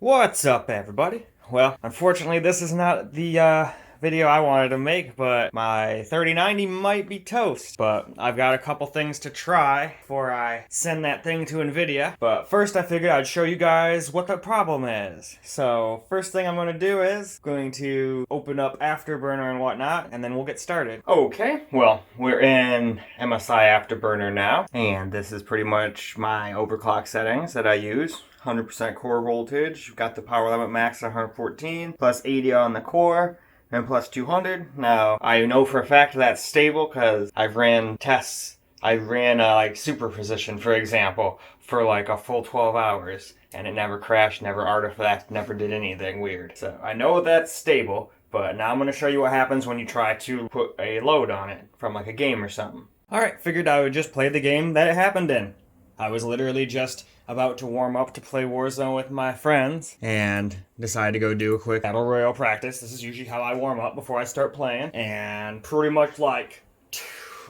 What's up, everybody? Well, unfortunately this is not the video I wanted to make, but my 3090 might be toast. But I've got a couple things to try before I send that thing to NVIDIA. But first I figured I'd show you guys what the problem is. So first thing I'm going to do is going to open up Afterburner and whatnot, and then we'll get started. Okay, well, we're in MSI Afterburner now, and this is pretty much my overclock settings that I use. 100% core voltage, got the power limit max at 114, plus 80 on the core, and plus 200. Now, I know for a fact that's stable because I've ran tests. I ran like superposition, for example, for like a full 12 hours, and it never crashed, never artifact, never did anything weird. So I know that's stable, but now I'm going to show you what happens when you try to put a load on it from like a game or something. Alright, figured I would just play the game that it happened in. I was literally just about to warm up to play Warzone with my friends and decided to go do a quick battle royale practice. This is usually how I warm up before I start playing. And pretty much like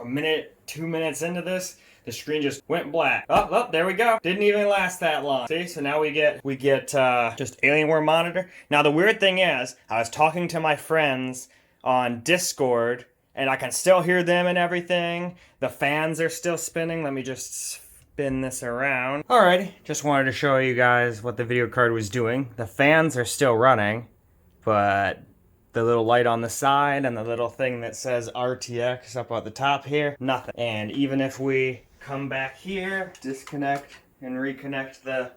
a minute, 2 minutes into this, the screen just went black. Oh, there we go. Didn't even last that long. See, so now we get just Alienware monitor. Now the weird thing is, I was talking to my friends on Discord and I can still hear them and everything. The fans are still spinning. Let me just spin this around. Alrighty, just wanted to show you guys what the video card was doing. The fans are still running, but the little light on the side and the little thing that says RTX up at the top here, nothing. And even if we come back here, disconnect and reconnect the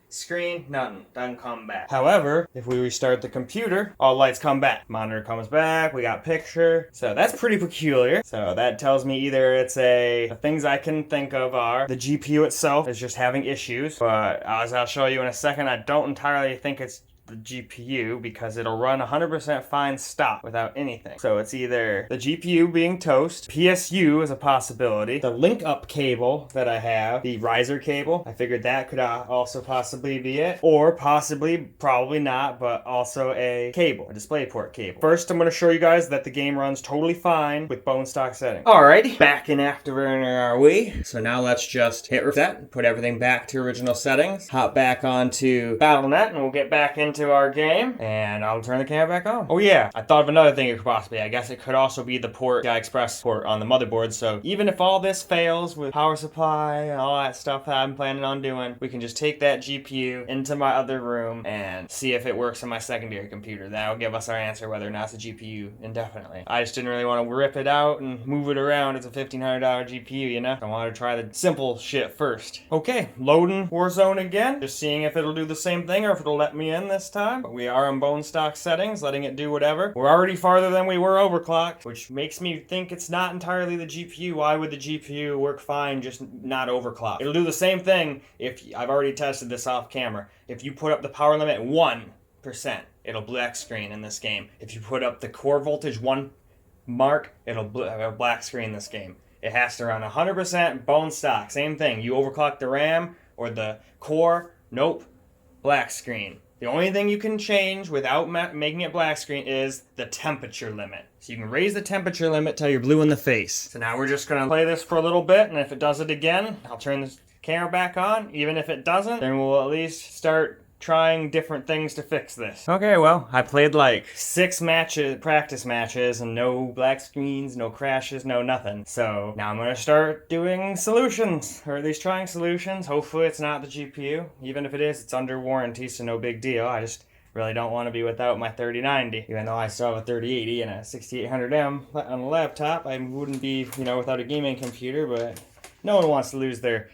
screen, nothing, doesn't come back. However, if we restart the computer, all lights come back. Monitor comes back, we got picture. So that's pretty peculiar. So that tells me either it's the things I can think of are the GPU itself is just having issues, but as I'll show you in a second, I don't entirely think it's the GPU because it'll run 100% fine stock without anything. So it's either the GPU being toast, PSU is a possibility, the link up cable that I have, the riser cable, I figured that could also possibly be it, or possibly, probably not, but also a cable, a DisplayPort cable. First, I'm going to show you guys that the game runs totally fine with bone stock settings. Alrighty, back in Afterburner are we. So now let's just hit reset, put everything back to original settings, hop back onto Battle.net, and we'll get back into our game, and I'll turn the camera back on. Oh yeah, I thought of another thing it could possibly be. I guess it could also be the port, PCI Express port on the motherboard, so even if all this fails with power supply and all that stuff that I'm planning on doing, we can just take that GPU into my other room and see if it works on my secondary computer. That'll give us our answer whether or not it's a GPU indefinitely. I just didn't really want to rip it out and move it around. It's a $1,500 GPU, you know? I wanted to try the simple shit first. Okay, loading Warzone again, just seeing if it'll do the same thing or if it'll let me in this time. But we are in bone stock settings, letting it do whatever. We're already farther than we were overclocked, which makes me think it's not entirely the GPU. Why would the GPU work fine, just not overclocked? It'll do the same thing if, I've already tested this off camera, if you put up the power limit 1%, it'll black screen in this game. If you put up the core voltage 1 mark, it'll black screen this game. It has to run 100% bone stock, same thing. You overclock the RAM or the core, nope, black screen. The only thing you can change without making it black screen is the temperature limit. So you can raise the temperature limit till you're blue in the face. So now we're just gonna play this for a little bit, and if it does it again, I'll turn the camera back on. Even if it doesn't, then we'll at least start trying different things to fix this. Okay, well, I played like 6 practice matches, and no black screens, no crashes, no nothing. So now I'm gonna start doing solutions, or at least trying solutions. Hopefully it's not the GPU. Even if it is, it's under warranty, so no big deal. I just really don't want to be without my 3090. Even though I still have a 3080 and a 6800M on the laptop, I wouldn't be, without a gaming computer, but no one wants to lose their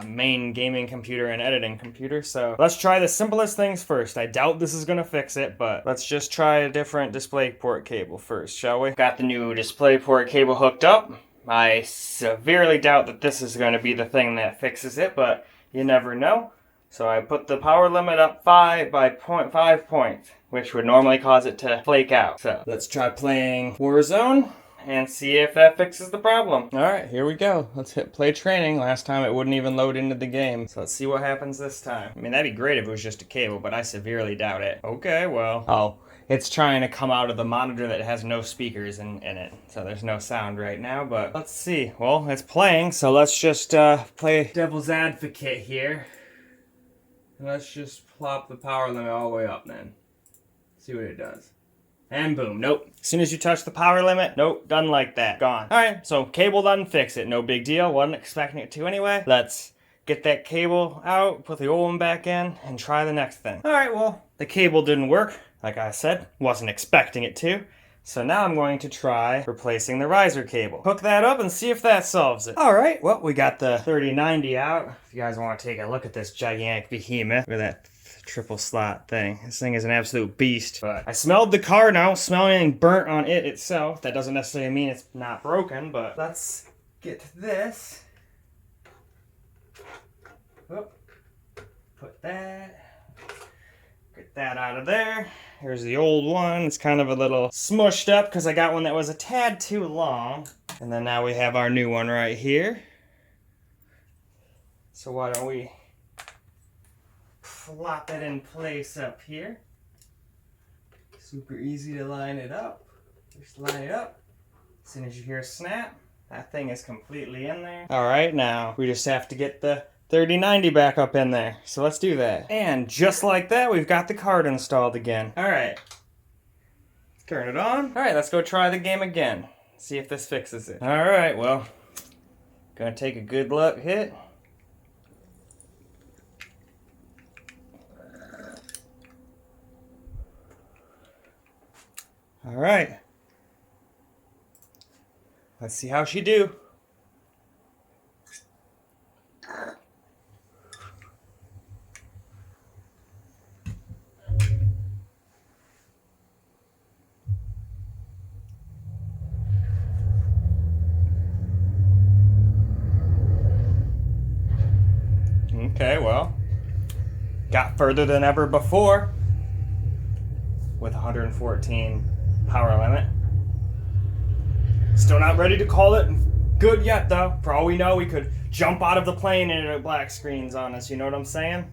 main gaming computer and editing computer. So let's try the simplest things first. I doubt this is gonna fix it, but let's just try a different DisplayPort cable first, shall we? Got the new DisplayPort cable hooked up. I severely doubt that this is going to be the thing that fixes it, but you never know. So I put the power limit up 5 by 0.5 points, which would normally cause it to flake out. So let's try playing Warzone and see if that fixes the problem. Alright, here we go. Let's hit play training. Last time it wouldn't even load into the game. So let's see what happens this time. I mean, that'd be great if it was just a cable, but I severely doubt it. Okay, well. Oh, it's trying to come out of the monitor that has no speakers in it. So there's no sound right now, but let's see. Well, it's playing, so let's just play devil's advocate here. Let's just plop the power limit all the way up then. See what it does. And boom, nope. As soon as you touch the power limit, nope, doesn't like that. Gone. Alright, so cable doesn't fix it. No big deal. Wasn't expecting it to anyway. Let's get that cable out, put the old one back in, and try the next thing. Alright, well, the cable didn't work. Like I said, wasn't expecting it to. So now I'm going to try replacing the riser cable. Hook that up and see if that solves it. Alright, well, we got the 3090 out. If you guys want to take a look at this gigantic behemoth, look at that triple slot thing. This thing is an absolute beast. But I smelled the card now, smell anything burnt on it itself. That doesn't necessarily mean it's not broken, but let's get to this. Whoop. Put that. Get that out of there. Here's the old one. It's kind of a little smushed up because I got one that was a tad too long. And then now we have our new one right here. So why don't we plop it in place up here. Super easy to line it up. Just line it up. As soon as you hear a snap, that thing is completely in there. Alright, now we just have to get the 3090 back up in there. So let's do that. And just like that, we've got the card installed again. Alright. Turn it on. Alright, let's go try the game again. See if this fixes it. Alright, well, gonna take a good look hit. Alright. Let's see how she do. Okay, well, got further than ever before with 114 power limit. Still not ready to call it good yet, though. For all we know, we could jump out of the plane and it black screens on us, you know what I'm saying?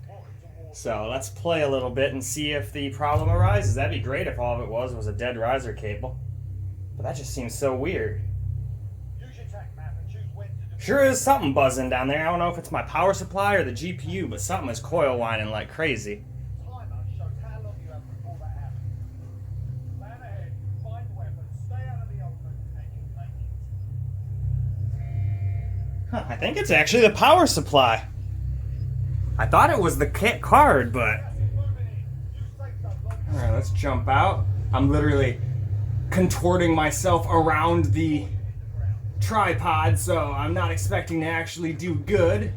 So let's play a little bit and see if the problem arises. That'd be great if all of it was a dead riser cable. But that just seems so weird. Sure is something buzzing down there. I don't know if it's my power supply or the GPU, but something is coil whining like crazy. Huh, I think it's actually the power supply. I thought it was the kit card, but... Alright, let's jump out. I'm literally contorting myself around the tripod, so I'm not expecting to actually do good.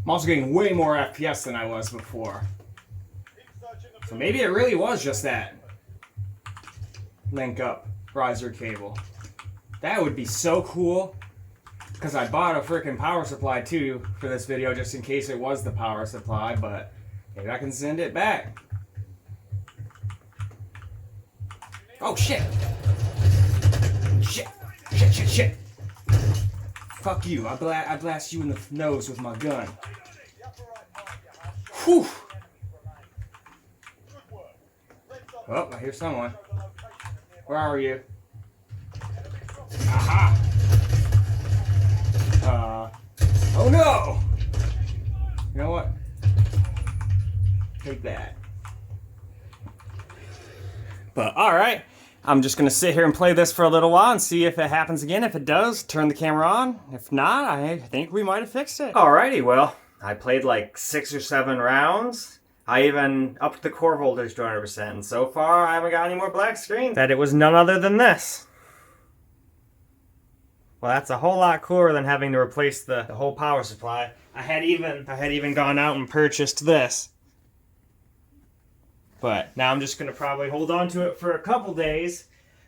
I'm also getting way more FPS than I was before. So maybe it really was just that link up riser cable. That would be so cool. Because I bought a freaking power supply too for this video just in case it was the power supply, but maybe I can send it back. Oh shit! Shit! Shit, shit, shit! Fuck you, I blast you in the nose with my gun. Whew! Oh, I hear someone. Where are you? Aha! Oh no! You know what? Take that. But alright, I'm just gonna sit here and play this for a little while and see if it happens again. If it does, turn the camera on. If not, I think we might have fixed it. Alrighty, well, I played like 6 or 7 rounds. I even upped the core voltage to 100%, and so far I haven't got any more black screens. That it was none other than this. Well, that's a whole lot cooler than having to replace the whole power supply. I had even gone out and purchased this. But now I'm just going to probably hold on to it for a couple days,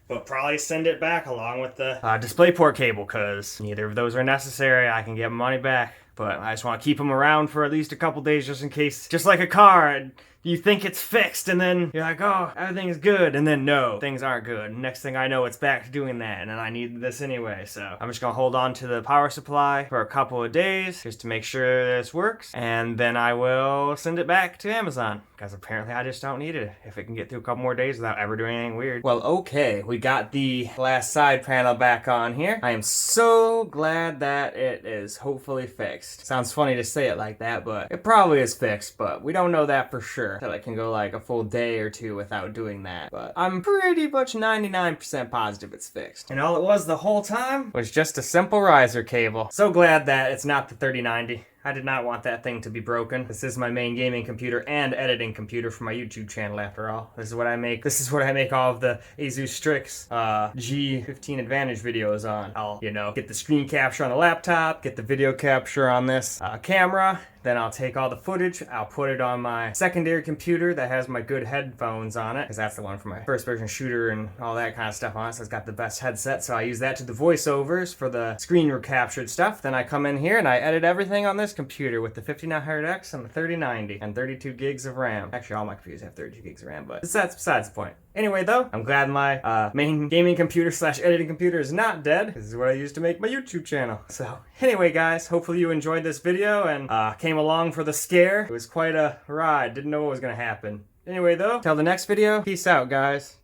but probably send it back along with the DisplayPort cable, because neither of those are necessary. I can get my money back. But I just want to keep them around for at least a couple days just in case, just like a car, you think it's fixed and then you're like, oh, everything is good, and then no, things aren't good. Next thing I know, it's back to doing that, and then I need this anyway. So I'm just gonna hold on to the power supply for a couple of days just to make sure this works, and then I will send it back to Amazon, because apparently I just don't need it if it can get through a couple more days without ever doing anything weird. Well, okay, we got the last side panel back on here. I am so glad that it is hopefully fixed. Sounds funny to say it like that, but it probably is fixed, but we don't know that for sure. That I can go like a full day or two without doing that, but I'm pretty much 99% positive it's fixed. And all it was the whole time was just a simple riser cable. So glad that it's not the 3090. I did not want that thing to be broken. This is my main gaming computer and editing computer for my YouTube channel after all. This is what I make. This is what I make all of the Asus Strix G15 Advantage videos on. I'll, you know, get the screen capture on the laptop, get the video capture on this camera, then I'll take all the footage, I'll put it on my secondary computer that has my good headphones on it, because that's the one for my first person shooter and all that kind of stuff on it, so it's got the best headset, so I use that to the voiceovers for the screen captured stuff. Then I come in here and I edit everything on this computer with the 5900X and the 3090 and 32 gigs of RAM. Actually, all my computers have 32 gigs of RAM, but that's besides the point. Anyway though, I'm glad my main gaming computer slash editing computer is not dead. This is what I use to make my YouTube channel. So anyway guys, hopefully you enjoyed this video and came along for the scare. It was quite a ride, didn't know what was gonna happen. Anyway though, till the next video, peace out guys.